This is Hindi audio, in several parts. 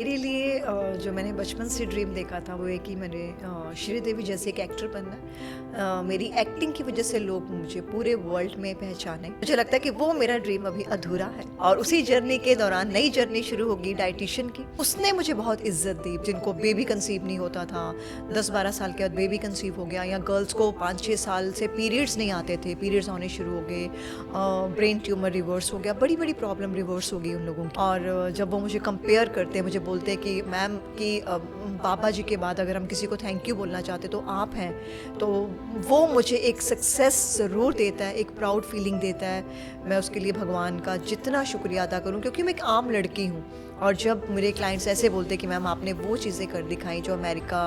मेरे लिए जो मैंने बचपन से ड्रीम देखा था वो है कि मैंने श्रीदेवी जैसे एक एक्टर बनना है। मेरी एक्टिंग की वजह से लोग मुझे पूरे वर्ल्ड में पहचाने। मुझे लगता है कि वो मेरा ड्रीम अभी अधूरा है और उसी जर्नी के दौरान नई जर्नी शुरू होगी डाइटिशियन की। उसने मुझे बहुत इज्जत दी जिनको बेबी कंसीव नहीं होता था, 10-12 साल के बाद बेबी कंसीव हो गया, या गर्ल्स को 5-6 साल से पीरियड्स नहीं आते थे, पीरियड्स आने शुरू हो गए, ब्रेन ट्यूमर रिवर्स हो गया, बड़ी बड़ी प्रॉब्लम रिवर्स हो गई उन लोगों की। और जब वो मुझे कंपेयर करते हैं, मुझे बोलते हैं कि मैम कि बाबा जी के बाद अगर हम किसी को थैंक यू बोलना चाहते तो आप हैं, तो वो मुझे एक सक्सेस ज़रूर देता है, एक प्राउड फीलिंग देता है। मैं उसके लिए भगवान का जितना शुक्रिया अदा करूं, क्योंकि मैं एक आम लड़की हूं। और जब मेरे क्लाइंट्स ऐसे बोलते कि मैम आपने वो चीज़ें कर दिखाई जो अमेरिका,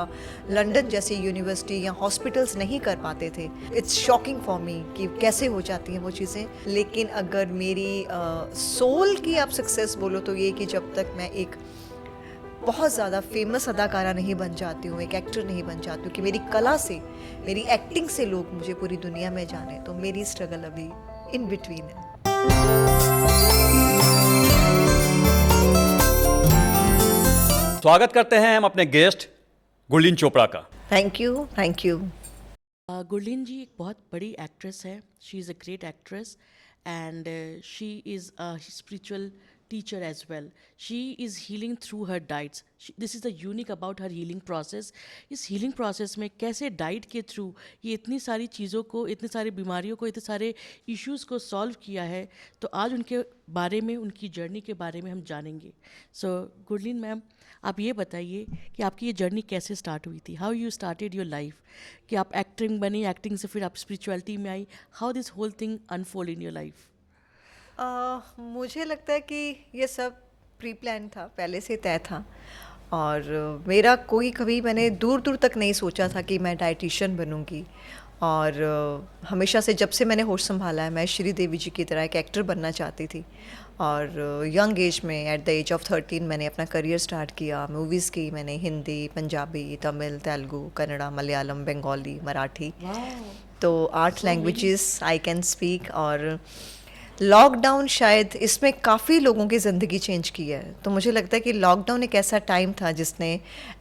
लंदन जैसी यूनिवर्सिटी या हॉस्पिटल्स नहीं कर पाते थे, इट्स शॉकिंग फॉर मी कि कैसे हो जाती हैं वो चीज़ें। लेकिन अगर मेरी सोल की आप सक्सेस बोलो तो ये कि जब तक मैं एक बहुत ज़्यादा फेमस अदाकारा नहीं बन जाती हूँ, एक एक्टर नहीं बन जाती हूँ, कि मेरी कला से, मेरी एक्टिंग से लोग मुझे पूरी दुनिया में जाने, तो मेरी स्ट्रगल अभी इन बिटवीन है। स्वागत करते हैं हम अपने गेस्ट गुरलीन चोपड़ा का। Thank you, thank you. Gurleen ji एक बहुत बड़ी एक्ट्रेस है. She is a great actress and she is a spiritual teacher as well. She is healing through her diets. This is the unique about her healing process. इस healing process में कैसे डाइट के थ्रू ये इतनी सारी चीज़ों को, इतनी सारी बीमारियों को, इतने सारे इश्यूज़ को सॉल्व किया है, तो आज उनके बारे में, उनकी जर्नी के बारे में हम जानेंगे. सो गुरलीन मैम, आप ये बताइए कि आपकी ये जर्नी कैसे स्टार्ट हुई थी. How you started your life, कि आप एक्टिंग बनी, एक्टिंग से फिर आप स्पिरिचुअलिटी में आई. How this whole thing unfold in your life. मुझे लगता है कि ये सब प्री प्लान था, पहले से तय था। और मेरा कोई कभी मैंने दूर दूर तक नहीं सोचा था कि मैं डाइटिशियन बनूंगी। और हमेशा से जब से मैंने होश संभाला है, मैं श्रीदेवी जी की तरह एक एक्टर बनना चाहती थी। और यंग एज में, एट द एज ऑफ 13, मैंने अपना करियर स्टार्ट किया। मूवीज़ की मैंने हिंदी, पंजाबी, तमिल, तेलुगु, कन्नड़ा, मलयालम, बंगाली, मराठी, तो 8 लैंग्वेजेस आई कैन स्पीक। और लॉकडाउन शायद इसमें काफ़ी लोगों की ज़िंदगी चेंज की है। तो मुझे लगता है कि लॉकडाउन एक ऐसा टाइम था जिसने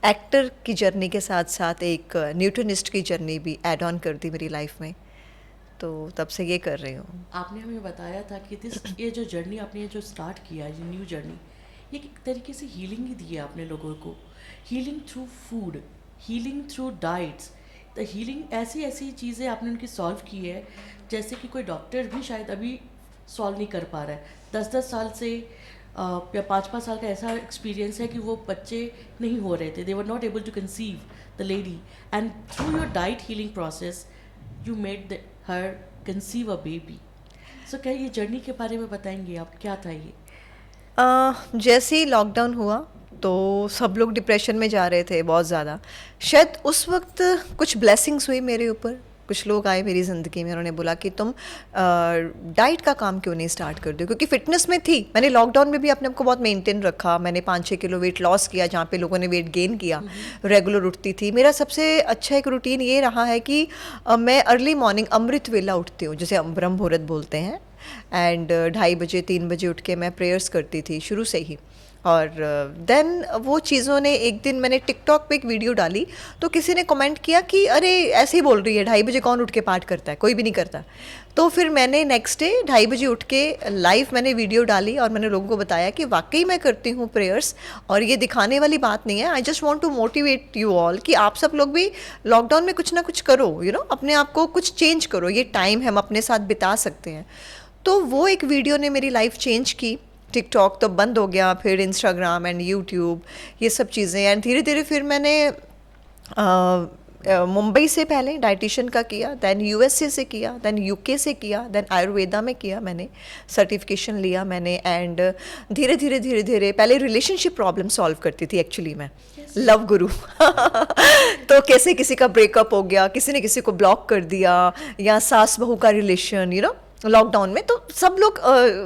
एक्टर की जर्नी के साथ साथ एक न्यूट्रिनिस्ट की जर्नी भी ऐड ऑन कर दी मेरी लाइफ में। तो तब से ये कर रही हूँ। आपने हमें बताया था कि ये जो जर्नी आपने जो स्टार्ट किया है, ये न्यू जर्नी, ये एक तरीके से हीलिंग ही दी है आपने लोगों को. Healing through food, healing through diets. The healing ऐसी ऐसी चीज़ें आपने उनकी सॉल्व की है जैसे कि कोई डॉक्टर भी शायद अभी सॉल्व नहीं कर पा रहा है. 10-10 साल से या 5-5 साल का ऐसा एक्सपीरियंस है कि वो बच्चे नहीं हो रहे थे. They were not able to conceive the lady, and through your diet healing process you made her conceive a baby. So क्या ये जर्नी के बारे में बताएंगे आप, क्या था ये? जैसे ही लॉकडाउन हुआ तो सब लोग डिप्रेशन में जा रहे थे बहुत ज़्यादा। शायद उस वक्त कुछ ब्लेसिंग्स हुई मेरे ऊपर। कुछ लोग आए मेरी ज़िंदगी में, उन्होंने बोला कि तुम डाइट का काम क्यों नहीं स्टार्ट कर दो, क्योंकि फ़िटनेस में थी। मैंने लॉकडाउन में भी अपने आप को बहुत मेंटेन रखा। मैंने 5-6 किलो वेट लॉस किया जहाँ पे लोगों ने वेट गेन किया। रेगुलर उठती थी। मेरा सबसे अच्छा एक रूटीन ये रहा है कि मैं अर्ली मॉर्निंग अमृत वेला उठती हूँ, जिसे ब्रह्म मुहूर्त बोलते हैं। एंड 2:30 बजे 3 बजे उठ के मैं प्रेयर्स करती थी शुरू से ही। और देन वो चीज़ों ने, एक दिन मैंने टिकटॉक पे एक वीडियो डाली तो किसी ने कमेंट किया कि अरे ऐसे ही बोल रही है, 2:30 बजे कौन उठ के पाठ करता है, कोई भी नहीं करता। तो फिर मैंने नेक्स्ट डे 2:30 बजे उठ के लाइव मैंने वीडियो डाली और मैंने लोगों को बताया कि वाकई मैं करती हूँ प्रेयर्स। और ये दिखाने वाली बात नहीं है, I just want to motivate you all कि आप सब लोग भी लॉकडाउन में कुछ ना कुछ करो, अपने आप को कुछ चेंज करो। ये टाइम हम अपने साथ बिता सकते हैं। तो वो एक वीडियो ने मेरी लाइफ चेंज की। टिकटॉक तो बंद हो गया, फिर इंस्टाग्राम एंड यूट्यूब, ये सब चीज़ें। एंड धीरे धीरे फिर मैंने मुंबई से पहले डाइटिशियन का किया, दैन यूएसए से किया, दैन यूके से किया, दैन आयुर्वेदा में किया, मैंने सर्टिफिकेशन लिया मैंने। एंड धीरे धीरे धीरे धीरे पहले रिलेशनशिप प्रॉब्लम सॉल्व करती थी एक्चुअली मैं, लव गुरु। तो कैसे किसी का ब्रेकअप हो गया, किसी ने किसी को ब्लॉक कर दिया, या सास बहू का रिलेशन, लॉकडाउन में, तो सब लोग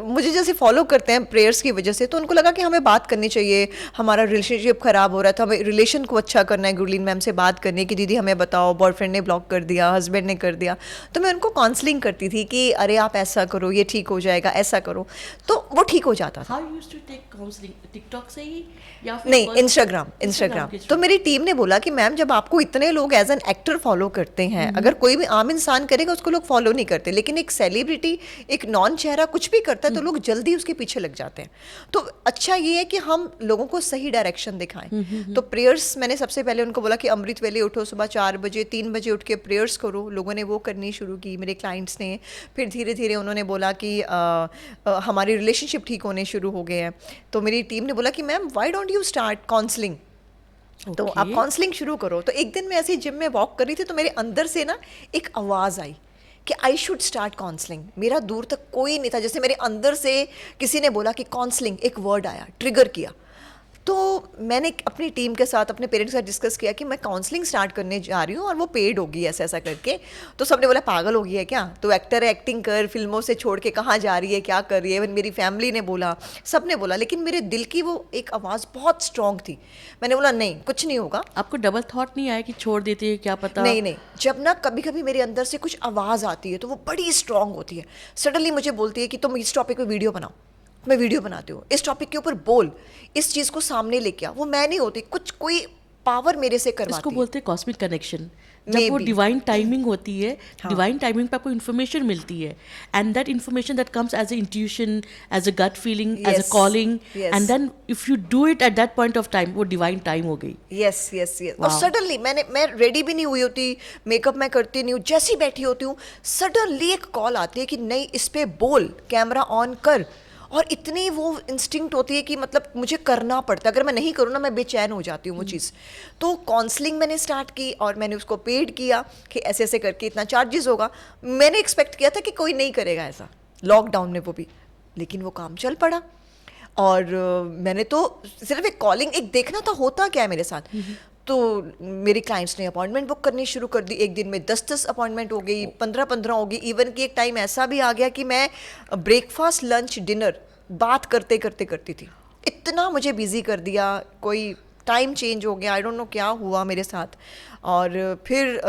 मुझे जैसे फॉलो करते हैं प्रेयर्स की वजह से, तो उनको लगा कि हमें बात करनी चाहिए, हमारा रिलेशनशिप ख़राब हो रहा था, हमें रिलेशन को अच्छा करना है, गुरलीन मैम से बात करनी है कि दीदी हमें बताओ, बॉयफ्रेंड ने ब्लॉक कर दिया, हस्बैंड ने कर दिया। तो मैं उनको काउंसलिंग करती थी कि अरे आप ऐसा करो, ये ठीक हो जाएगा, ऐसा करो, तो वो ठीक हो जाता था। How you used to take counselling, TikTok से ही या फिर नहीं, इंस्टाग्राम। के तो थ्रू? मेरी टीम ने बोला कि मैम जब आपको इतने लोग एज एन एक्टर फॉलो करते हैं, अगर कोई भी आम इंसान करेगा उसको लोग फॉलो नहीं करते, लेकिन एक सेलिब्रिटी, एक नॉन चेहरा कुछ भी करता है तो लोग जल्दी उसके पीछे लग जाते हैं। तो अच्छा ये है कि हम लोगों को सही डायरेक्शन दिखाएं। तो प्रेयर्स मैंने सबसे पहले उनको बोला कि अमृत वेले उठो, सुबह 4 बजे 3 बजे उठ के प्रेयर्स करो। लोगों ने वो करनी शुरू की, मेरे क्लाइंट्स ने। फिर धीरे धीरे उन्होंने बोला कि हमारी रिलेशनशिप ठीक होने शुरू हो गए हैं। तो मेरी टीम ने बोला कि ma'am why don't you start counselling, तो आप Okay. काउंसलिंग शुरू करो। तो एक दिन मैं ऐसे जिम में वॉक कर रही थी, तो मेरे अंदर से ना एक आवाज़ आई कि आई शुड स्टार्ट काउंसलिंग। मेरा दूर तक कोई नहीं था, जैसे मेरे अंदर से किसी ने बोला कि काउंसलिंग, एक वर्ड आया, ट्रिगर किया। तो मैंने अपनी टीम के साथ, अपने पेरेंट्स के साथ डिस्कस किया कि मैं काउंसलिंग स्टार्ट करने जा रही हूँ और वो पेड होगी ऐसा ऐसा करके। तो सबने बोला पागल हो गई है क्या, तो एक्टर है, एक्टिंग कर, फिल्मों से छोड़ के कहाँ जा रही है, क्या कर रही है। इवन मेरी फैमिली ने बोला, सबने बोला, लेकिन मेरे दिल की वो एक आवाज़ बहुत स्ट्रांग थी। मैंने बोला नहीं, कुछ नहीं होगा। आपको डबल थॉट नहीं आया कि छोड़ देते हैं, क्या पता? नहीं नहीं, जब ना कभी कभी मेरे अंदर से कुछ आवाज़ आती है तो वो बड़ी स्ट्रांग होती है। सडनली मुझे बोलती है कि तुम इस टॉपिक पे वीडियो बनाओ। मैं वीडियो बनाती हूँ, इस टॉपिक के ऊपर बोल, इस चीज़ को सामने लेके आ। वो मैं नहीं होती, कुछ कोई पावर मेरे से करवाती इसको है। बोलते हैं कॉस्मिक कनेक्शन। जब वो Maybe. डिवाइन टाइमिंग होती है, हाँ। डिवाइन टाइमिंग पे आपको इन्फॉर्मेशन मिलती है, and that information that comes as a intuition, as a gut feeling, as a Yes. Calling, Yes. And then if you do it at that point of time, वो डिवाइन टाइम हो गई। Yes yes yes. और Wow. सडनली मैं रेडी भी नहीं हुई होती, मेकअप मैं करती नहीं हूँ, जैसी बैठी होती हूँ, सडनली एक कॉल आती है कि नहीं, इस पे बोल, कैमरा ऑन कर। और इतनी वो इंस्टिंक्ट होती है कि मतलब मुझे करना पड़ता है, अगर मैं नहीं करूँ ना मैं बेचैन हो जाती हूँ वो चीज़। तो काउंसलिंग मैंने स्टार्ट की और मैंने उसको पेड किया कि ऐसे ऐसे करके इतना चार्जेस होगा। मैंने एक्सपेक्ट किया था कि कोई नहीं करेगा ऐसा, लॉकडाउन में वो भी, लेकिन वो काम चल पड़ा। और मैंने तो सिर्फ एक कॉलिंग, एक देखना था होता क्या है मेरे साथ। तो मेरे क्लाइंट्स ने अपॉइंटमेंट बुक करनी शुरू कर दी। एक दिन में 10-10 अपॉइंटमेंट हो गई, 15-15 हो गई। इवन कि एक टाइम ऐसा भी आ गया कि मैं ब्रेकफास्ट लंच डिनर बात करते करते करती थी। इतना मुझे बिजी कर दिया, कोई टाइम चेंज हो गया, आई डोंट नो क्या हुआ मेरे साथ। और फिर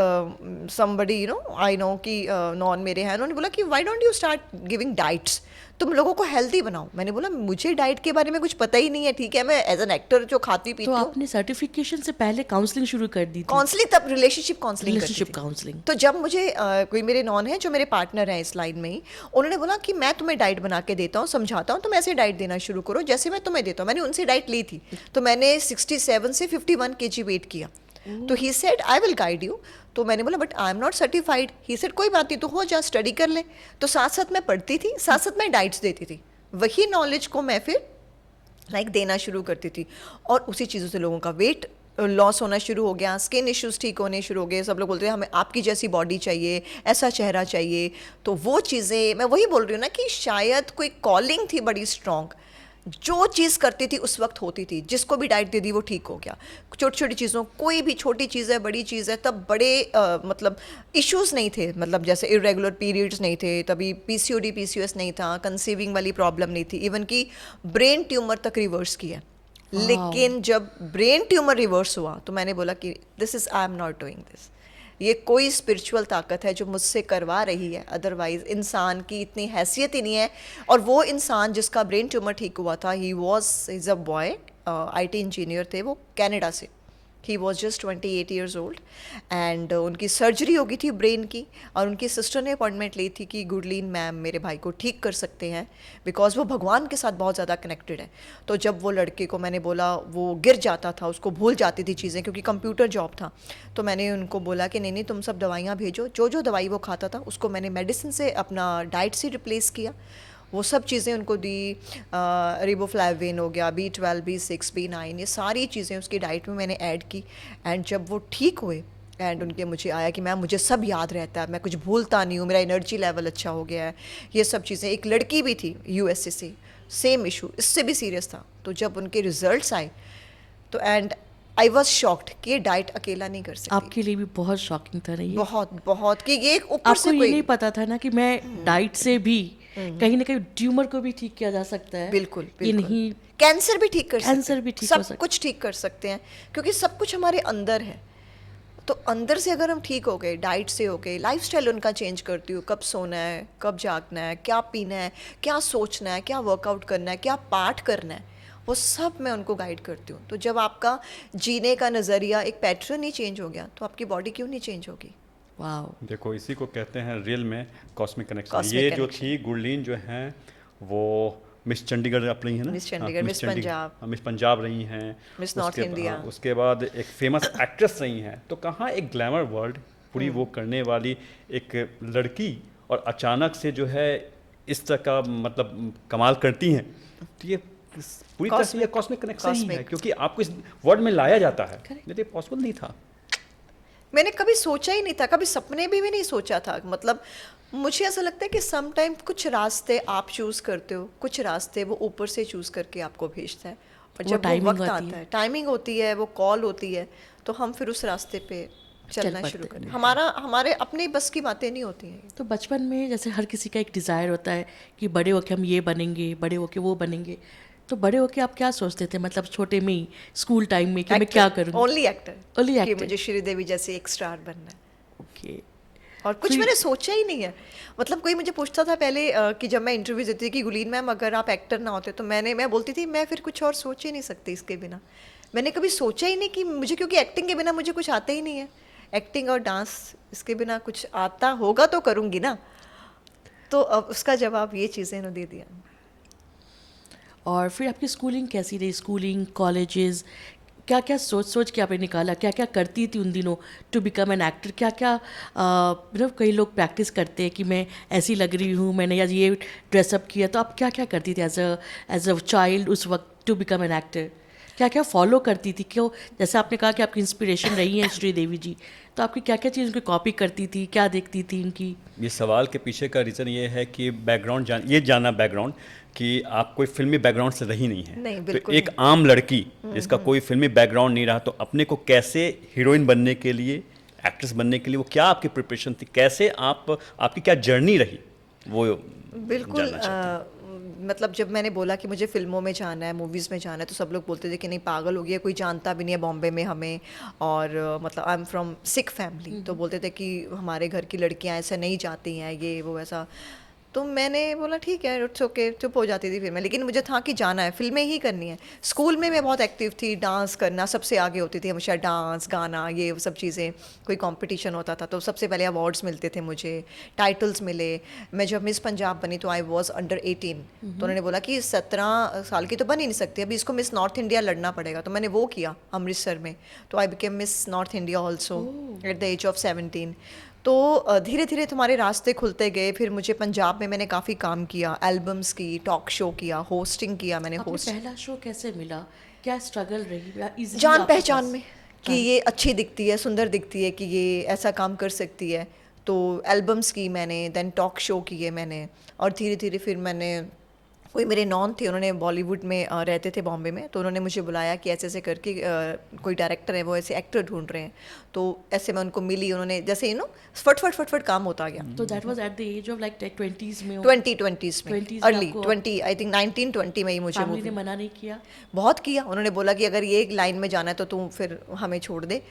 समबडी आई नो कि नॉन मेरे हैं, उन्होंने बोला कि why don't you start giving diets, तुम लोगों को हेल्दी बनाओ। मैंने बोला मुझे डाइट के बारे में कुछ पता ही नहीं है, ठीक है, मैं एज एन एक्टर जो खाती पीती तो हूँ। आपने सर्टिफिकेशन से पहले काउंसलिंग शुरू कर दी थी? काउंसलिंग तब रिलेशनशिप काउंसलिंग रिलेशनशिप काउंसलिंग। तो जब मुझे कोई मेरे नॉन है जो मेरे पार्टनर हैं इस लाइन में ही, उन्होंने बोला कि मैं तुम्हें डाइट बना के देता हूँ, समझाता हूँ, तुम ऐसे डाइट देना शुरू करो जैसे मैं तुम्हें देता हूँ। मैंने उनसे डाइट ली थी, तो मैंने 67 से 51 kg वेट किया। तो he said I will guide you. तो मैंने बोला but I am not certified. He said कोई बात नहीं, तो हो जा, स्टडी कर ले। तो साथ साथ मैं पढ़ती थी, साथ साथ मैं डाइट्स देती थी, वही नॉलेज को मैं फिर देना शुरू करती थी। और उसी चीज़ों से लोगों का वेट लॉस होना शुरू हो गया, स्किन इश्यूज ठीक होने शुरू हो गए। सब लोग बोलते हैं हमें आपकी जैसी बॉडी चाहिए, ऐसा चेहरा चाहिए। तो वो चीज़ें, मैं वही बोल रही हूँ ना कि शायद कोई कॉलिंग थी बड़ी स्ट्रॉन्ग, जो चीज़ करती थी उस वक्त होती थी। जिसको भी डाइट दे दी वो ठीक हो गया। छोटी छोटी चीज़ों, कोई भी छोटी चीज़ है, बड़ी चीज़ है, तब बड़े मतलब इश्यूज नहीं थे। मतलब जैसे इरेगुलर पीरियड्स नहीं थे, तभी PCOD PCOS नहीं था, कंसीविंग वाली प्रॉब्लम नहीं थी, इवन कि ब्रेन ट्यूमर तक रिवर्स किया। लेकिन जब ब्रेन ट्यूमर रिवर्स हुआ तो मैंने बोला कि this is, I am not doing this. ये कोई स्पिरिचुअल ताकत है जो मुझसे करवा रही है, अदरवाइज इंसान की इतनी हैसियत ही नहीं है। और वो इंसान जिसका ब्रेन ट्यूमर ठीक हुआ था, he is a boy, IT engineer थे वो, कनाडा से। He was just 28 years old and उनकी सर्जरी हो गई थी ब्रेन की। और उनकी सिस्टर ने अपॉइंटमेंट ली थी कि गुरलीन मैम मेरे भाई को ठीक कर सकते हैं, बिकॉज वो भगवान के साथ बहुत ज़्यादा कनेक्टेड है। तो जब वो लड़के को मैंने बोला, वो गिर जाता था, उसको भूल जाती थी चीज़ें, क्योंकि कंप्यूटर जॉब था। तो मैंने उनको बोला कि नहीं नहीं, तुम सब दवाइयाँ भेजो। जो जो दवाई वो खाता था उसको मैंने मेडिसिन से, अपना डाइट से रिप्लेस किया। वो सब चीज़ें उनको दी। रिबोफ्लाविन हो गया, B12 B6 B9, ये सारी चीज़ें उसकी डाइट में मैंने ऐड की। एंड जब वो ठीक हुए एंड उनके मुझे आया कि मैम मुझे सब याद रहता है, मैं कुछ भूलता नहीं हूँ, मेरा एनर्जी लेवल अच्छा हो गया है, ये सब चीज़ें। एक लड़की भी थी USA से, सेम इशू, इससे भी सीरियस था। तो जब उनके रिजल्ट्स आए तो एंड आई वॉज शॉक्ड कि ये डाइट अकेला नहीं कर सकती। आपके लिए भी बहुत शॉकिंग था नहीं? बहुत बहुत कि ये एक ऊपर आपको से ये कोई नहीं पता था ना कि मैं डाइट से भी कहीं ना कहीं ट्यूमर को भी ठीक किया जा सकता है। बिल्कुल ये बिल्कुल नहीं, कैंसर भी ठीक कर सकते कैंसर हैं, भी ठीक हो सब सकता है। कुछ ठीक कर सकते हैं क्योंकि सब कुछ हमारे अंदर है। तो अंदर से अगर हम ठीक हो गए, डाइट से हो गए, लाइफस्टाइल उनका चेंज करती हूँ, कब सोना है, कब जागना है, क्या पीना है, क्या सोचना है, क्या वर्कआउट करना है, क्या पाठ करना है, वो सब मैं उनको गाइड करती हूँ। तो जब आपका जीने का नज़रिया, एक पैटर्न ही चेंज हो गया तो आपकी बॉडी क्यों नहीं चेंज होगी। वाओ। देखो इसी को कहते हैं रियल में कॉस्मिक कनेक्शन। Cosmic ये जो connection। थी गुरलीन जो हैं वो मिस चंडीगढ़ आप रही हैं ना? Miss Chandigarh, miss Punjab. Miss Punjab रही हैं, मिस नॉर्थ इंडिया। उसके बाद एक फेमस एक्ट्रेस रही हैं। तो कहाँ एक ग्लैमर वर्ल्ड पूरी वो करने वाली एक लड़की और अचानक से जो है इस तरह का मतलब कमाल करती हैं। तो ये पूरी तरह से ये कॉस्मिक कनेक्शन ही है, Cosmic। क्योंकि आपको इस वर्ल्ड में लाया जाता है। नहीं तो पॉसिबल नहीं था। मैंने कभी सोचा ही नहीं था, कभी सपने भी नहीं सोचा था। मतलब मुझे ऐसा लगता है कि सम टाइम कुछ रास्ते आप चूज़ करते हो, कुछ रास्ते वो ऊपर से चूज़ करके आपको भेजता है। और वो जब वो timing वक्त होती आता है। है, टाइमिंग होती है, वो कॉल होती है, तो हम फिर उस रास्ते पे चलना पड़ते शुरू हैं। करें। हमारे अपने बस की बातें नहीं होती हैं। तो बचपन में जैसे हर किसी का एक डिज़ायर होता है कि बड़े होके हम ये बनेंगे, बड़े होके वो बनेंगे। तो बड़े होके आप क्या सोचते थे, मतलब छोटे में ही स्कूल टाइम में, कि मैं क्या करूँगी? Only actor. Only कि actor। मुझे श्रीदेवी जैसे एक स्टार बनना है। ओके। और कुछ So मैंने सोचा ही नहीं है। मतलब कोई मुझे पूछता था पहले कि जब मैं इंटरव्यू देती थी कि गुलीन मैम अगर आप एक्टर ना होते, तो मैं बोलती थी मैं फिर कुछ और सोच ही नहीं सकती इसके बिना। मैंने कभी सोचा ही नहीं कि मुझे, क्योंकि एक्टिंग के बिना मुझे कुछ आता ही नहीं है। एक्टिंग और डांस, इसके बिना कुछ आता होगा तो करूँगी ना। तो अब उसका जवाब ये चीज़ें ने दे दिया। और फिर आपकी स्कूलिंग कैसी रही? स्कूलिंग, कॉलेजेस, क्या क्या सोच सोच के आपने निकाला? क्या क्या करती थी उन दिनों टू बिकम एन एक्टर? क्या क्या मतलब कई लोग प्रैक्टिस करते हैं कि मैं ऐसी लग रही हूँ, मैंने आज ये ड्रेसअप किया। तो आप क्या क्या करती थी एज अ चाइल्ड उस वक्त टू बिकम एन एक्टर? क्या क्या फॉलो करती थी? क्यों, जैसे आपने कहा कि आपकी इंस्पिरेशन रही है श्रीदेवी जी, तो आपकी क्या क्या चीज़ उनकी कॉपी करती थी, क्या देखती थी उनकी? ये सवाल के पीछे का रीज़न ये है कि ये जानना बैकग्राउंड कि आप कोई फिल्मी बैकग्राउंड से रही नहीं है। नहीं, तो बिल्कुल एक आम लड़की जिसका कोई फिल्मी बैकग्राउंड नहीं रहा, तो अपने को कैसे हीरोइन बनने के लिए, एक्ट्रेस बनने के लिए, वो क्या आपकी प्रिपरेशन थी, कैसे आपकी क्या जर्नी रही, वो बिल्कुल। जानना चाहते हैं। मतलब जब मैंने बोला कि मुझे फिल्मों में जाना है, मूवीज़ में जाना है, तो सब लोग बोलते थे कि नहीं पागल हो गया, कोई जानता भी नहीं है बॉम्बे में हमें। और मतलब I am from Sikh family, तो बोलते थे कि हमारे घर की लड़कियां ऐसे नहीं जाती हैं, ये वो ऐसा। तो मैंने बोला ठीक है, इट्स ओके, चुप हो जाती थी फिर मैं। लेकिन मुझे था कि जाना है, फिल्में ही करनी है। स्कूल में मैं बहुत एक्टिव थी, डांस करना सबसे आगे होती थी हमेशा, डांस गाना ये सब चीज़ें। कोई कंपटीशन होता था तो सबसे पहले अवार्ड्स मिलते थे मुझे, टाइटल्स मिले। मैं जब मिस पंजाब बनी तो आई वॉज अंडर 18। तो उन्होंने बोला कि 17 साल की तो बन ही नहीं सकती, अभी इसको मिस नॉर्थ इंडिया लड़ना पड़ेगा। तो मैंने वो किया अमृतसर में, तो I became Miss North India also at the age of 17। तो धीरे धीरे तुम्हारे रास्ते खुलते गए। फिर मुझे पंजाब में मैंने काफ़ी काम किया, एल्बम्स की, टॉक शो किया, होस्टिंग किया मैंने। आपने होस्ट पहला शो कैसे मिला? क्या स्ट्रगल रही? या easily जान आपके पहचान पास- में कि ये अच्छी दिखती है, सुंदर दिखती है, कि ये ऐसा काम कर सकती है। तो एल्बम्स की मैंने, देन टॉक शो किए मैंने। और धीरे धीरे फिर मैंने, कोई मेरे नॉन थे, उन्होंने बॉलीवुड में रहते थे बॉम्बे में, तो उन्होंने मुझे बुलाया कि ऐसे ऐसे करके कोई डायरेक्टर है, वो ऐसे एक्टर ढूंढ रहे हैं। तो ऐसे मैं उनको मिली, उन्होंने जैसे फट काम होता गया। तो that was at the age of like 20s में? 20s में, 20s में अर्ली आपको 20, आई थिंक 1920 में ही मुझे फैमिली ने मूवी मना नहीं किया? बहुत किया। उन्होंने बोला कि अगर ये एक लाइन में जाना है तो तू फिर हमें छोड़ दे,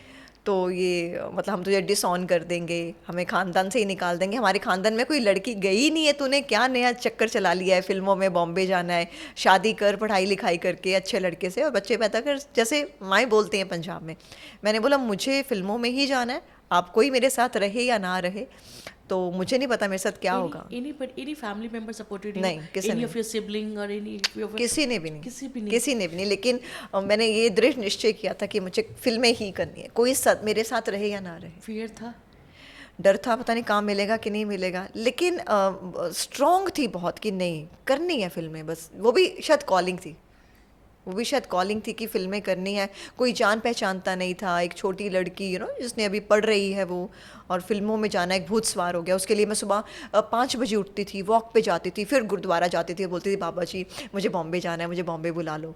तो ये मतलब हम तुझे डिसऑन कर देंगे, हमें खानदान से ही निकाल देंगे। हमारे खानदान में कोई लड़की गई नहीं है, तूने क्या नया चक्कर चला लिया है, फिल्मों में बॉम्बे जाना है, शादी कर पढ़ाई लिखाई करके अच्छे लड़के से और बच्चे पैदा कर, जैसे माएँ बोलते हैं पंजाब में। मैंने बोला मुझे फिल्मों में ही जाना है, आप कोई मेरे साथ रहे या ना रहे, तो मुझे नहीं पता मेरे साथ क्या होगा। Any family member supported you? नहीं, किसी Any ने of your sibling or any of your- किसी ने भी नहीं, किसी भी नहीं? किसी ने भी नहीं। लेकिन मैंने ये दृढ़ निश्चय किया था कि मुझे फिल्में ही करनी है, कोई साथ मेरे साथ रहे या ना रहे। Fear था? डर था, पता नहीं काम मिलेगा कि नहीं मिलेगा, लेकिन स्ट्रॉन्ग थी बहुत कि नहीं करनी है फिल्में, बस वो भी शायद कॉलिंग थी। वो भी शायद कॉलिंग थी कि फिल्में करनी है। कोई जान पहचानता नहीं था, एक छोटी लड़की जिसने अभी पढ़ रही है वो, और फिल्मों में जाना एक भूत सवार हो गया उसके लिए। मैं सुबह 5 बजे उठती थी, वॉक पे जाती थी, फिर गुरुद्वारा जाती थी, बोलती थी बाबा जी मुझे बॉम्बे जाना है, मुझे बॉम्बे बुला लो,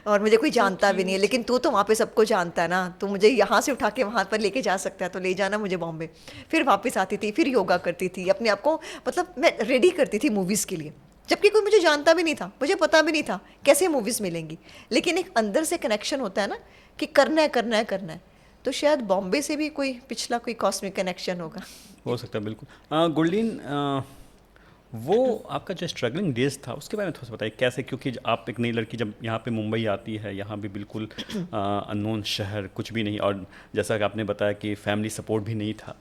और मुझे कोई जानता भी नहीं है, लेकिन तू तो वहाँ पे सबको जानता है ना, तू मुझे यहाँ से उठा के वहाँ पर लेके जा सकता है, तो ले जाना मुझे बॉम्बे। फिर वापस आती थी, फिर योगा करती थी, अपने आप को मतलब मैं रेडी करती थी मूवीज़ के लिए, जबकि कोई मुझे जानता भी नहीं था, मुझे पता भी नहीं था कैसे मूवीज़ मिलेंगी, लेकिन एक अंदर से कनेक्शन होता है ना कि करना है करना है करना है। तो शायद बॉम्बे से भी कोई पिछला कोई कॉस्मिक कनेक्शन होगा। हो सकता है, बिल्कुल। गुरलीन, वो आपका जो स्ट्रगलिंग डेज था उसके बारे में थोड़ा सा बताइए कैसे, क्योंकि आप एक नई लड़की जब यहाँ पे मुंबई आती है, यहाँ भी बिल्कुल अननोन शहर, कुछ भी नहीं, और जैसा कि आपने बताया कि फैमिली सपोर्ट भी नहीं था,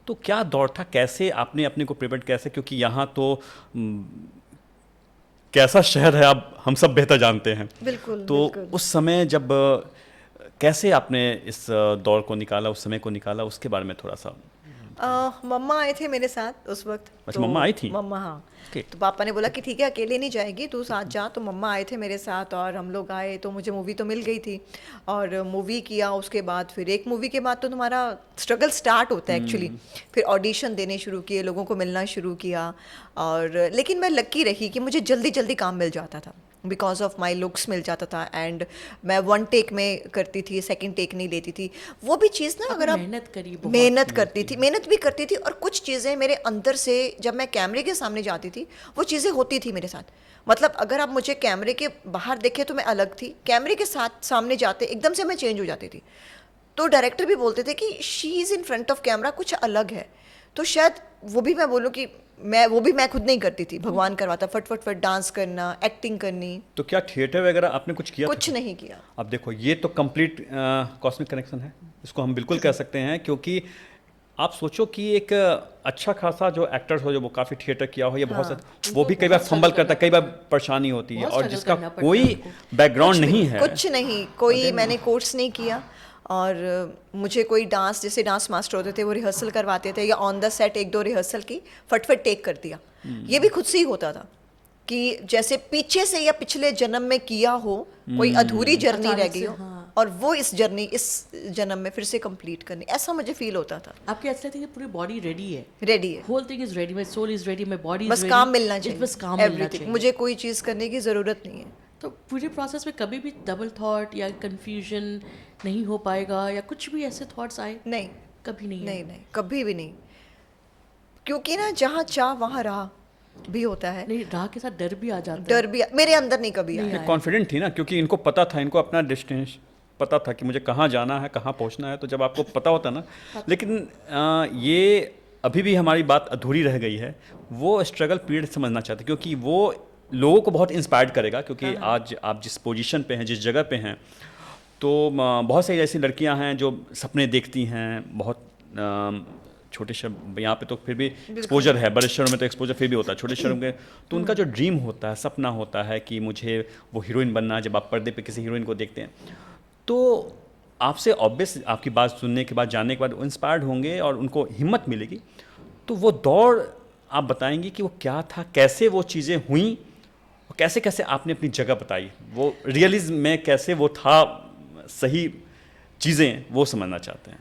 तो क्या दौर था, कैसे आपने अपने को प्रिपेयर, कैसे, क्योंकि यहाँ तो कैसा शहर है आप हम सब बेहतर जानते हैं। बिल्कुल। तो बिल्कुल। उस समय जब कैसे आपने इस दौर को निकाला, उस समय को निकाला, उसके बारे में थोड़ा सा। मम्मा आए थे मेरे साथ उस वक्त। अच्छा, मम्मा आई थी? मम्मा, हाँ। Okay. तो पापा ने बोला कि ठीक है अकेले नहीं जाएगी, तू साथ जा, तो मम्मा आए थे मेरे साथ और हम लोग आए, तो मुझे मूवी तो मिल गई थी और मूवी किया। उसके बाद फिर एक मूवी के बाद तो तुम्हारा स्ट्रगल स्टार्ट होता है एक्चुअली। फिर ऑडिशन देने शुरू किए, लोगों को मिलना शुरू किया, और लेकिन मैं लकी रही कि मुझे जल्दी जल्दी काम मिल जाता था, बिकॉज ऑफ माई लुक्स मिल जाता था, एंड मैं 1 टेक में करती थी, 2nd टेक नहीं लेती थी। वो भी चीज़ ना, अगर आप मेहनत करी, मेहनत करती थी, मेहनत भी करती थी, और कुछ चीज़ें मेरे अंदर से जब मैं कैमरे के सामने जाती थी वो चीज़ें होती थी मेरे साथ। मतलब अगर आप मुझे कैमरे के बाहर देखे तो मैं अलग थी, कैमरे के साथ सामने जाते एकदम से मैं चेंज हो जाती थी। तो डायरेक्टर भी बोलते थे कि she is in front of camera कुछ अलग है। तो शायद वो भी मैं बोलूँ कि मैं खुद नहीं करती थी, भगवान करवाता, फट फट फट डांस करना, एक्टिंग करनी। तो क्या थिएटर वगैरह आपने कुछ किया कुछ था? नहीं किया। अब देखो, ये तो कंप्लीट कॉस्मिक कनेक्शन है, इसको हम बिल्कुल कह सकते हैं, क्योंकि आप सोचो कि एक अच्छा खासा जो एक्टर हो, जो वो काफ़ी थिएटर किया हो, या बहुत हाँ। सा, वो भी कई बार फंबल करता है, कई बार परेशानी होती है, बहुत और struggle जिसका करना पड़ता है कोई उनको। बैकग्राउंड नहीं है, कुछ नहीं, कोई मैंने कोर्स नहीं किया, और मुझे कोई डांस, जैसे डांस मास्टर होते थे वो रिहर्सल करवाते थे, या ऑन द सेट 1-2 रिहर्सल की, फटफट टेक कर दिया। ये भी खुद से ही होता था कि जैसे पीछे से या पिछले जन्म में किया हो, कोई अधूरी जर्नी रह अचानक गई से, हो, हाँ। और वो इस जन्म में फिर से कंप्लीट करनी, ऐसा मुझे फील होता था। आपकी ऐसा थी कि पूरी बॉडी रेडी है, रेडी है, whole thing is ready, my soul is ready, my body is बस रेडी, काम मिलना चाहिए, बस काम मिलना एवरीथिंग, चाहिए। मुझे कोई चीज़ करने की ज़रूरत नहीं है। तो पूरे प्रोसेस में कभी भी डबल थॉट या कंफ्यूजन नहीं हो पाएगा, या कुछ भी ऐसे थॉट्स आए? नहीं, कभी नहीं है? नहीं, कभी भी नहीं, क्योंकि ना जहाँ चाह वहाँ राह भी होता है। नहीं, राह के साथ डर भी आ जाता है। डर भी मेरे अंदर नहीं कभी आया। कॉन्फिडेंट थी ना, क्योंकि इनको पता था, इनको अपना डेस्टिनेशन पता था कि मुझे कहाँ जाना है, कहाँ पहुँचना है। तो जब आपको पता होता ना, लेकिन ये अभी भी हमारी बात अधूरी रह गई है, वो स्ट्रगल पीरियड समझना चाहते, क्योंकि वो लोगों को बहुत इंस्पायर्ड करेगा, क्योंकि आज आप जिस पोजीशन पे हैं, जिस जगह पे हैं, तो बहुत सारी ऐसी लड़कियां हैं जो सपने देखती हैं, बहुत छोटे शहर, यहाँ पे तो फिर भी एक्सपोजर है, बड़े शहरों में तो एक्सपोजर फिर भी होता है, छोटे शहरों में तो उनका जो ड्रीम होता है, सपना होता है कि मुझे वो हीरोइन बनना है। जब आप पर्दे पे किसी हीरोइन को देखते हैं, तो आपसे ऑब्वियस, आपकी बात सुनने के बाद, जानने के बाद इंस्पायर्ड होंगे और उनको हिम्मत मिलेगी। तो वो दौड़ आप बताएंगी कि वो क्या था, कैसे वो चीज़ें हुई, और कैसे कैसे आपने अपनी जगह बताई, वो रियलिज्म में कैसे वो था, सही चीज़ें वो समझना चाहते हैं।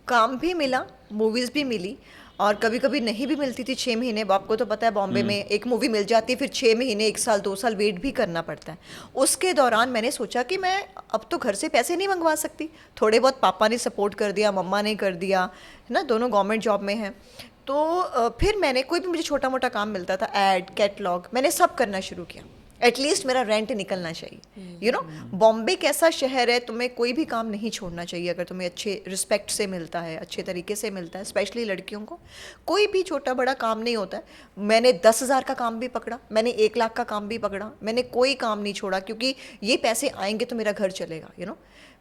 काम भी मिला, मूवीज़ भी मिली, और कभी कभी नहीं भी मिलती थी। 6 महीने, आपको तो पता है बॉम्बे में एक मूवी मिल जाती है, फिर 6 महीने, 1 साल, 2 साल वेट भी करना पड़ता है। उसके दौरान मैंने सोचा कि मैं अब तो घर से पैसे नहीं मंगवा सकती, थोड़े बहुत पापा ने सपोर्ट कर दिया, मम्मा ने कर दिया, है ना, दोनों गवर्नमेंट जॉब में हैं। तो फिर मैंने, कोई भी मुझे छोटा मोटा काम मिलता था, ऐड, कैटलॉग, मैंने सब करना शुरू किया। एटलीस्ट मेरा रेंट निकलना चाहिए। यू नो, बॉम्बे कैसा शहर है, तुम्हें कोई भी काम नहीं छोड़ना चाहिए अगर तुम्हें अच्छे रिस्पेक्ट से मिलता है, अच्छे तरीके से मिलता है, स्पेशली लड़कियों को। कोई भी छोटा बड़ा काम नहीं होता है। मैंने 10,000 का काम भी पकड़ा, मैंने 1 लाख का काम भी पकड़ा, मैंने कोई काम नहीं छोड़ा, क्योंकि ये पैसे आएंगे तो मेरा घर चलेगा, यू नो,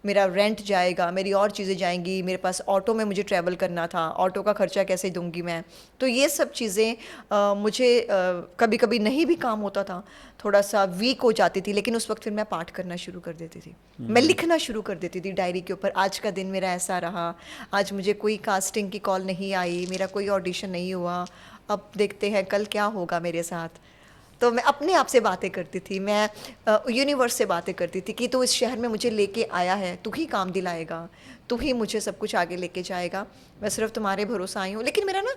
मेरा रेंट जाएगा, मेरी और चीज़ें जाएंगी, मेरे पास ऑटो में मुझे ट्रैवल करना था, ऑटो का खर्चा कैसे दूंगी मैं। तो ये सब चीज़ें मुझे कभी कभी नहीं भी काम होता था, थोड़ा सा वीक हो जाती थी, लेकिन उस वक्त फिर मैं पाठ करना शुरू कर देती थी, मैं लिखना शुरू कर देती थी डायरी के ऊपर, आज का दिन मेरा ऐसा रहा, आज मुझे कोई कास्टिंग की कॉल नहीं आई, मेरा कोई ऑडिशन नहीं हुआ, अब देखते हैं कल क्या होगा मेरे साथ। तो मैं अपने आप से बातें करती थी, मैं यूनिवर्स से बातें करती थी कि तू इस शहर में मुझे लेके आया है, तू ही काम दिलाएगा, तू ही मुझे सब कुछ आगे लेके जाएगा, मैं सिर्फ तुम्हारे भरोसा आई हूँ। लेकिन मेरा ना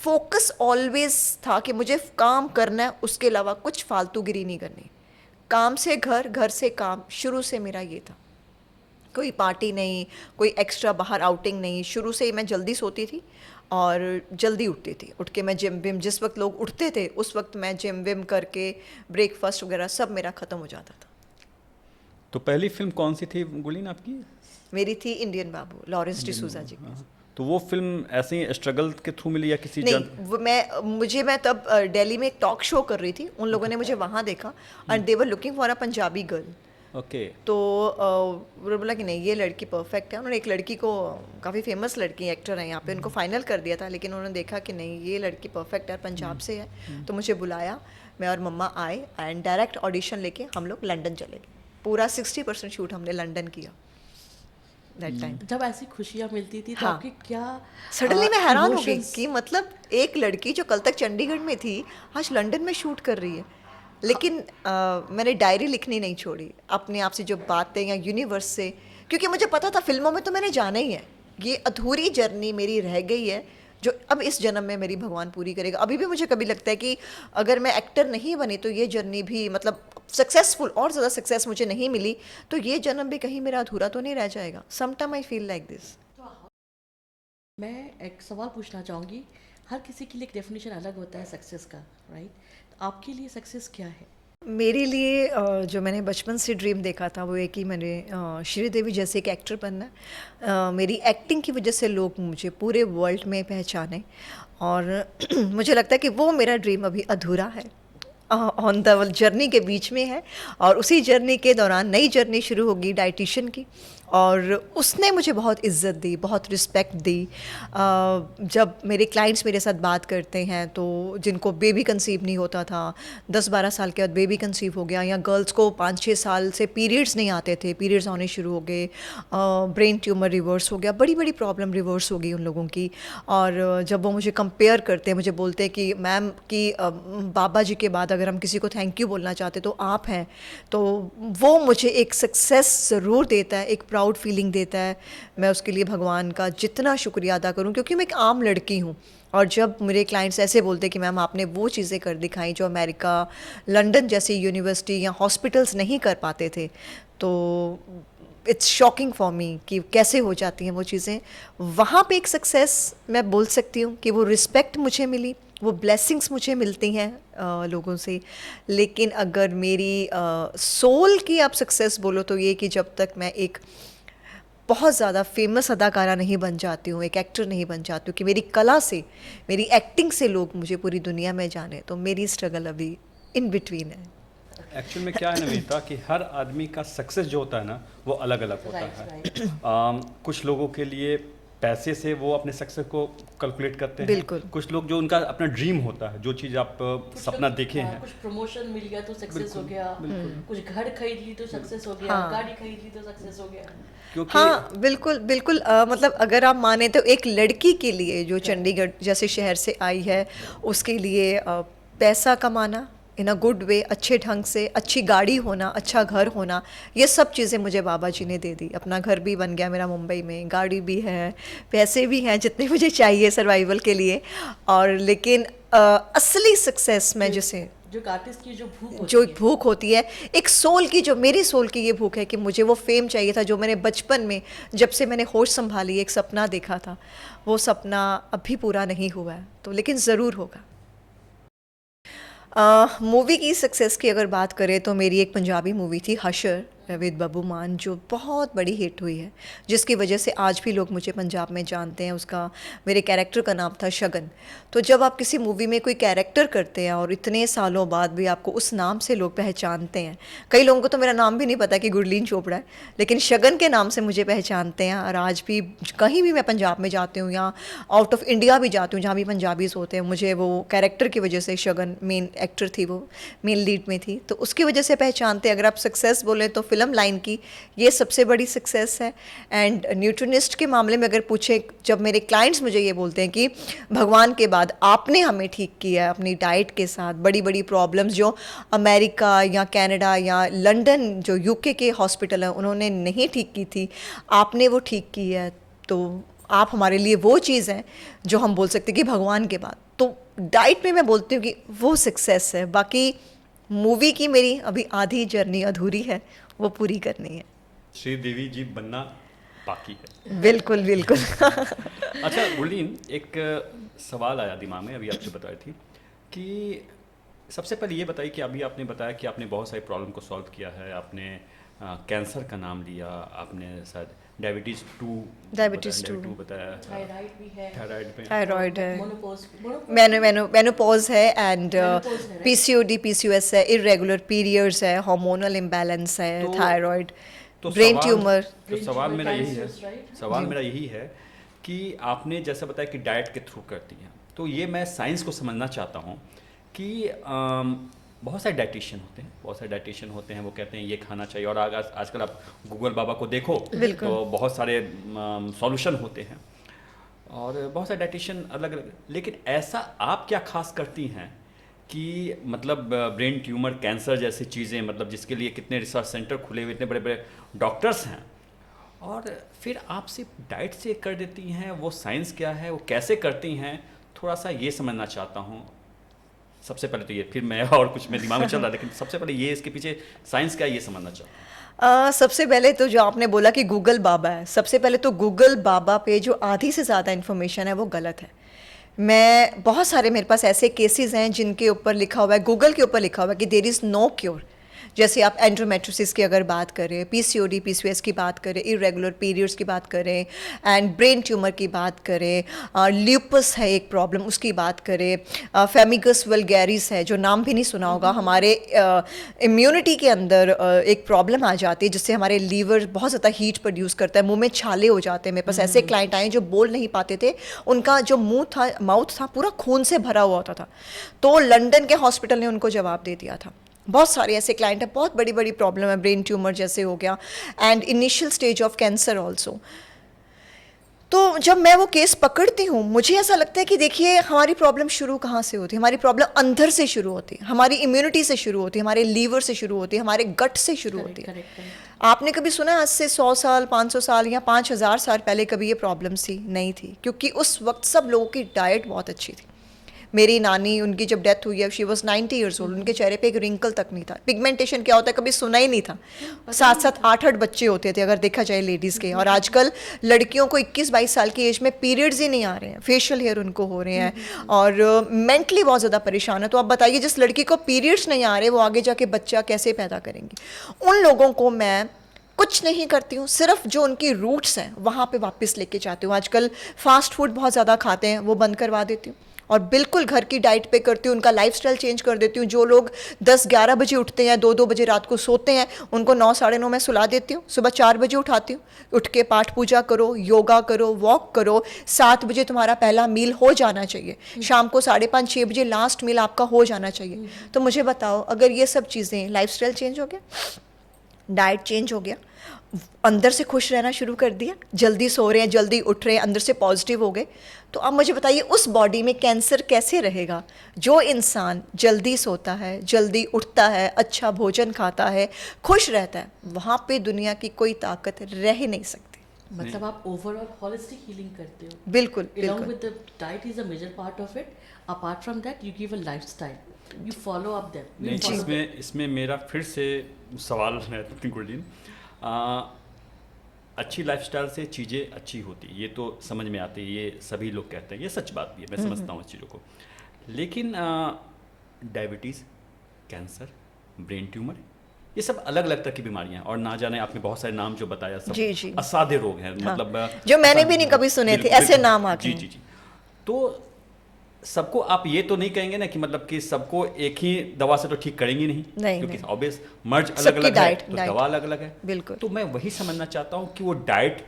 फोकस ऑलवेज था कि मुझे काम करना है, उसके अलावा कुछ फालतूगिरी नहीं करनी। काम से घर, घर से काम, शुरू से मेरा ये था। कोई पार्टी नहीं, कोई एक्स्ट्रा बाहर आउटिंग नहीं। शुरू से ही मैं जल्दी सोती थी और जल्दी उठती थी। उठ के मैं जिम विम, जिस वक्त लोग उठते थे उस वक्त मैं जिम विम करके ब्रेकफास्ट वगैरह सब मेरा ख़त्म हो जाता था। तो पहली फिल्म कौन सी थी गुलीन आपकी? मेरी थी इंडियन बाबू, लॉरेंस डिसूजा जी की। हाँ। तो वो फिल्म ऐसे ही स्ट्रगल के थ्रू मिली या किसी नहीं, वो मैं तब दिल्ली में एक टॉक शो कर रही थी, उन लोगों ने मुझे वहाँ देखा and they were looking for a Punjabi girl. Okay. तो उन्होंने बोला कि नहीं ये लड़की परफेक्ट है। उन्होंने एक लड़की को, काफ़ी फेमस लड़की एक्टर है यहाँ पे, उनको फाइनल कर दिया था, लेकिन उन्होंने देखा कि नहीं ये लड़की परफेक्ट है, पंजाब से है। तो मुझे बुलाया, मैं और मम्मा आए एंड डायरेक्ट ऑडिशन लेके हम लोग लंदन चले गए। पूरा 60% शूट हमने लंदन किया दैट टाइम। जब ऐसी खुशियाँ मिलती थी तो हाँ। आपकी क्या सडनली मैं हैरान हो गई emotions? कि मतलब एक लड़की जो कल तक चंडीगढ़ में थी आज लंदन में शूट कर रही है। लेकिन मैंने डायरी लिखनी नहीं छोड़ी, अपने आप से जो बातें या यूनिवर्स से, क्योंकि मुझे पता था फिल्मों में तो मैंने जाना ही है, ये अधूरी जर्नी मेरी रह गई है जो अब इस जन्म में मेरी भगवान पूरी करेगा। अभी भी मुझे कभी लगता है कि अगर मैं एक्टर नहीं बनी तो ये जर्नी भी, मतलब सक्सेसफुल और ज़्यादा सक्सेस मुझे नहीं मिली तो ये जन्म भी कहीं मेरा अधूरा तो नहीं रह जाएगा। Sometime I feel like this. मैं एक सवाल पूछना चाहूँगी। हर किसी के लिए एक डेफिनेशन अलग होता है सक्सेस का, राइट? तो आपके लिए सक्सेस क्या है? मेरे लिए जो मैंने बचपन से ड्रीम देखा था वो है कि मैंने श्रीदेवी जैसे एक एक्टर बनना है। मेरी एक्टिंग की वजह से लोग मुझे पूरे वर्ल्ड में पहचाने और मुझे लगता है कि वो मेरा ड्रीम अभी अधूरा है, ऑन द जर्नी के बीच में है। और उसी जर्नी के दौरान नई जर्नी शुरू होगी डाइटिशियन की, और उसने मुझे बहुत इज़्ज़त दी, बहुत रिस्पेक्ट दी। जब मेरे क्लाइंट्स मेरे साथ बात करते हैं तो जिनको बेबी कंसीव नहीं होता था, 10-12 साल के बाद बेबी कंसीव हो गया, या गर्ल्स को 5-6 साल से पीरियड्स नहीं आते थे, पीरियड्स आने शुरू हो गए, ब्रेन ट्यूमर रिवर्स हो गया, बड़ी बड़ी प्रॉब्लम रिवर्स हो गई उन लोगों की। और जब वो मुझे कंपेयर करते हैं, मुझे बोलते हैं कि मैम कि बाबा जी के बाद अगर हम किसी को थैंक यू बोलना चाहते तो आप हैं, तो वो मुझे एक सक्सेस ज़रूर देता है, एक प्राउड फीलिंग देता है। मैं उसके लिए भगवान का जितना शुक्रिया अदा करूं, क्योंकि मैं एक आम लड़की हूं। और जब मेरे क्लाइंट्स ऐसे बोलते कि मैम आपने वो चीज़ें कर दिखाई जो अमेरिका, लंदन जैसी यूनिवर्सिटी या हॉस्पिटल्स नहीं कर पाते थे, तो इट्स शॉकिंग फॉर मी कि कैसे हो जाती हैं वो चीज़ें। वहाँ पे एक सक्सेस मैं बोल सकती हूँ कि वो रिस्पेक्ट मुझे मिली, वो ब्लेसिंग्स मुझे मिलती हैं लोगों से। लेकिन अगर मेरी सोल की आप सक्सेस बोलो तो ये कि जब तक मैं एक बहुत ज़्यादा फेमस अदाकारा नहीं बन जाती हूँ, एक एक्टर नहीं बन जाती हूँ, कि मेरी कला से, मेरी एक्टिंग से लोग मुझे पूरी दुनिया में जाने, तो मेरी स्ट्रगल अभी इन बिटवीन है। एक्चुअल में क्या है नवीता कि हर आदमी का सक्सेस जो होता है ना वो अलग अलग होता Right, है। कुछ लोगों के लिए पैसे से वो अपने सक्सेस को कैलकुलेट करते हैं। बिल्कुल। कुछ लोग जो उनका अपना ड्रीम होता है, जो चीज़ आप सपना देखे हैं, कुछ प्रमोशन मिल गया तो सक्सेस हो बिल्कुल, गया, बिल्कुल। कुछ घर खरीद ली तो सक्सेस हो गया, हाँ। गाड़ी खरीद ली तो सक्सेस हो गया। क्योंकि हाँ बिल्कुल बिल्कुल। मतलब अगर आप माने तो एक लड़की के लिए जो चंडीगढ़ जैसे शहर से आई है, उसके लिए पैसा कमाना इन अ गुड वे, अच्छे ढंग से, अच्छी गाड़ी होना, अच्छा घर होना, ये सब चीज़ें मुझे बाबा जी ने दे दी। अपना घर भी बन गया मेरा मुंबई में, गाड़ी भी है, पैसे भी हैं जितने मुझे चाहिए सर्वाइवल के लिए। और लेकिन असली सक्सेस मैं जिसे, जो आर्टिस्ट की जो भूख होती जो है, भूख होती है एक सोल की, जो मेरी सोल की ये भूख है कि मुझे वो फेम चाहिए था जो मैंने बचपन में, जब से मैंने होश संभाली, एक सपना देखा था, वो सपना अभी पूरा नहीं हुआ है, तो लेकिन ज़रूर होगा। मूवी की सक्सेस की अगर बात करें तो मेरी एक पंजाबी मूवी थी हशर विद बब्बू मान, जो बहुत बड़ी हिट हुई है, जिसकी वजह से आज भी लोग मुझे पंजाब में जानते हैं। उसका, मेरे कैरेक्टर का नाम था शगन। तो जब आप किसी मूवी में कोई कैरेक्टर करते हैं और इतने सालों बाद भी आपको उस नाम से लोग पहचानते हैं, कई लोगों को तो मेरा नाम भी नहीं पता कि गुरलीन चोपड़ा है, लेकिन शगन के नाम से मुझे पहचानते हैं। और आज भी कहीं भी मैं पंजाब में जाती हूँ या आउट ऑफ इंडिया भी जाती हूँ जहाँ भी पंजाबीज होते हैं, मुझे वो कैरेक्टर की वजह से, शगन मेन एक्टर थी, वो मेन लीड में थी, तो उसकी वजह से पहचानते हैं। अगर आप सक्सेस बोले तो फिल्म लाइन की, ये सबसे बड़ी सक्सेस है। एंड न्यूट्रिनिस्ट के मामले में अगर पूछें, जब मेरे क्लाइंट्स मुझे ये बोलते हैं कि भगवान के बाद आपने हमें ठीक किया है अपनी डाइट के साथ, बड़ी बड़ी प्रॉब्लम्स जो अमेरिका या कनाडा या लंदन जो यूके के हॉस्पिटल हैं उन्होंने नहीं ठीक की थी, आपने वो ठीक की है, तो आप हमारे लिए वो चीज़ हैं जो हम बोल सकते हैं कि भगवान के बाद। तो डाइट में मैं बोलती हूँ कि वो सक्सेस है। बाकी मूवी की मेरी अभी आधी जर्नी अधूरी है, वो पूरी करनी है। श्रीदेवी जी बनना बाकी है। बिल्कुल बिल्कुल। अच्छा गुरलीन, एक सवाल आया दिमाग में, अभी आपसे बता रही थी कि सबसे पहले ये बताइए कि अभी आपने बताया कि आपने बहुत सारी प्रॉब्लम को सॉल्व किया है, आपने कैंसर का नाम लिया, आपने शायद डायबिटीज़ 2 बताया, थायराइड भी है, थायराइड है, मोनोपॉज मेनोपॉज है, एंड Menopause है, right? पीसीओडी पीसीओएस है, इरेगुलर पीरियड्स है, हार्मोनल इम्बैलेंस है, तो- थायराइड, तो ब्रेन सवाल- ट्यूमर। तो Brain सवाल tumor मेरा यही है, cancers, right? सवाल मेरा यही है कि आपने जैसा बताया कि डाइट के थ्रू करती हैं, तो ये मैं साइंस को समझना चाहता हूँ कि बहुत सारे डाइटिशियन होते हैं, वो कहते हैं ये खाना चाहिए, और आजकल आप गूगल बाबा को देखो बिल्कुल। तो बहुत सारे सॉल्यूशन होते हैं और बहुत सारे डाइटिशियन अलग अलग, लेकिन ऐसा आप क्या खास करती हैं कि मतलब ब्रेन ट्यूमर, कैंसर जैसी चीज़ें, मतलब जिसके लिए कितने रिसर्च सेंटर खुले हुए, इतने बड़े बड़े डॉक्टर्स हैं, और फिर आप सिर्फ डाइट से कर देती हैं, वो साइंस क्या है, वो कैसे करती हैं, थोड़ा सा ये समझना चाहता हूँ। सबसे पहले तो ये, फिर मैं और कुछ मेरे दिमाग में चल रहा है, लेकिन सबसे पहले ये इसके पीछे साइंस क्या है ये समझना चाहता हूँ। सबसे पहले तो जो आपने बोला कि गूगल बाबा है, सबसे पहले तो गूगल बाबा पे जो आधी से ज़्यादा इन्फॉर्मेशन है वो गलत है। मैं बहुत सारे, मेरे पास ऐसे केसेस हैं जिनके ऊपर लिखा हुआ है, गूगल के ऊपर लिखा हुआ है कि देयर इज़ नो क्योर। जैसे आप एंड्रोमेट्रोसिस की अगर बात करें, पीसीओडी पीसीओएस की बात करें, इरेगुलर पीरियड्स की बात करें, एंड ब्रेन ट्यूमर की बात करें, ल्यूपस है एक प्रॉब्लम उसकी बात करें, फेमिगस वल्गैरिस है जो नाम भी नहीं सुना होगा, हमारे इम्यूनिटी के अंदर एक प्रॉब्लम आ जाती है जिससे हमारे लीवर बहुत ज़्यादा हीट प्रोड्यूस करता है, मुंह में छाले हो जाते हैं। मेरे पास ऐसे क्लाइंट आए जो बोल नहीं पाते थे, उनका जो माउथ था पूरा खून से भरा हुआ होता था, तो लंदन के हॉस्पिटल ने उनको जवाब दे दिया था। बहुत सारे ऐसे क्लाइंट हैं, बहुत बड़ी बड़ी प्रॉब्लम है, ब्रेन ट्यूमर जैसे हो गया, and initial stage of cancer also. तो जब मैं वो केस पकड़ती हूँ, मुझे ऐसा लगता है कि देखिए हमारी प्रॉब्लम शुरू कहाँ से होती है, हमारी प्रॉब्लम अंदर से शुरू होती है, हमारी इम्यूनिटी से शुरू होती है, हमारे लीवर से शुरू होती है, हमारे गट से शुरू होती है। आपने कभी सुना आज से 100 साल, 500 साल या 5000 साल पहले कभी ये प्रॉब्लम्स थी? नहीं थी, क्योंकि उस वक्त सब लोगों की डाइट बहुत अच्छी थी। मेरी नानी, उनकी जब डेथ हुई है, शी वॉज 90 ईयर्स ओल्ड, उनके चेहरे पे एक रिंकल तक नहीं था। पिगमेंटेशन क्या होता है कभी सुना ही नहीं था। 7-7, 8-8 बच्चे होते थे अगर देखा जाए लेडीज़ के, और आजकल लड़कियों को 21-22 साल की एज में पीरियड्स ही नहीं आ रहे हैं, फेशियल हेयर उनको हो रहे हैं, और मेंटली बहुत ज़्यादा परेशान है। तो आप बताइए जिस लड़की को पीरियड्स नहीं आ रहे वो आगे जाके बच्चा कैसे पैदा करेंगी? उन लोगों को मैं कुछ नहीं करती हूँ, सिर्फ जो उनकी रूट्स हैं वहाँ पे वापस लेके जाती हूँ। आजकल फास्ट फूड बहुत ज़्यादा खाते हैं, वो बंद करवा देती हूँ और बिल्कुल घर की डाइट पे करती हूँ, उनका लाइफस्टाइल चेंज कर देती हूँ। जो लोग 10-11 बजे उठते हैं, 2-2 बजे रात को सोते हैं, उनको 9-9:30 में सुला देती हूँ, सुबह 4 बजे उठाती हूँ, उठ के पाठ पूजा करो, योगा करो, वॉक करो, 7 बजे तुम्हारा पहला मील हो जाना चाहिए, शाम को 5:30-6 बजे लास्ट मील आपका हो जाना चाहिए। तो मुझे बताओ, अगर ये सब चीज़ें, लाइफस्टाइल चेंज हो गया, डाइट चेंज हो गया, अंदर से खुश रहना शुरू कर दिया, जल्दी सो रहे हैं, जल्दी उठ रहे हैं, अंदर से पॉजिटिव हो गए, तो अब मुझे बताइए उस बॉडी में कैंसर कैसे रहेगा? जो इंसान जल्दी सोता है, जल्दी उठता है, अच्छा भोजन खाता है, खुश रहता है, वहाँ पे दुनिया की कोई ताकत रह ही नहीं सकती। मतलब आप ओवरऑल होलिस्टिक हीलिंग करते हो? बिल्कुल Along बिल्कुल। with the diet is a major part of it. Apart from that, you give a lifestyle. You follow up them. You नहीं, follow them. इसमें मेरा फिर से सवाल है गुरलीन, अच्छी लाइफस्टाइल से चीज़ें अच्छी होती, ये तो समझ में आती है, ये सभी लोग कहते हैं, ये सच बात भी है, मैं समझता हूँ इस चीज़ों को, लेकिन डायबिटीज़, कैंसर, ब्रेन ट्यूमर, ये सब अलग अलग तरह की बीमारियां हैं, और ना जाने आपने बहुत सारे नाम जो बताया सब जी, जी। असाध्य रोग हैं, हाँ, मतलब जो मैंने भी नहीं कभी सुने थे, बिल्कुल, ऐसे बिल्कुल। नाम आते जी हैं। जी जी। तो सबको आप ये तो नहीं कहेंगे ना कि मतलब कि सबको एक ही दवा से तो ठीक करेंगे नहीं, क्योंकि नहीं। ऑब्वियस मर्ज अलग सबकी अलग है, डाइट- तो डाइट। दवा अलग अलग है। बिल्कुल। तो मैं वही समझना चाहता हूँ कि वो डाइट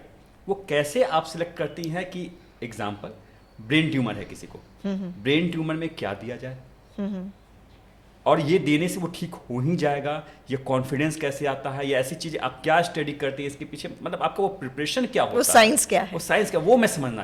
वो कैसे आप सिलेक्ट करती हैं, कि एग्जाम्पल ब्रेन ट्यूमर है किसी को, ब्रेन ट्यूमर में क्या दिया जाए, और ये देने से वो ठीक हो ही जाएगा? ये कॉन्फिडेंस कैसे आता है? या ऐसी चीज़ें आप क्या स्टडी करते हैं इसके पीछे, मतलब आपका वो प्रिपरेशन क्या होता वो है? साइंस क्या है? वो साइंस क्या, वो मैं समझना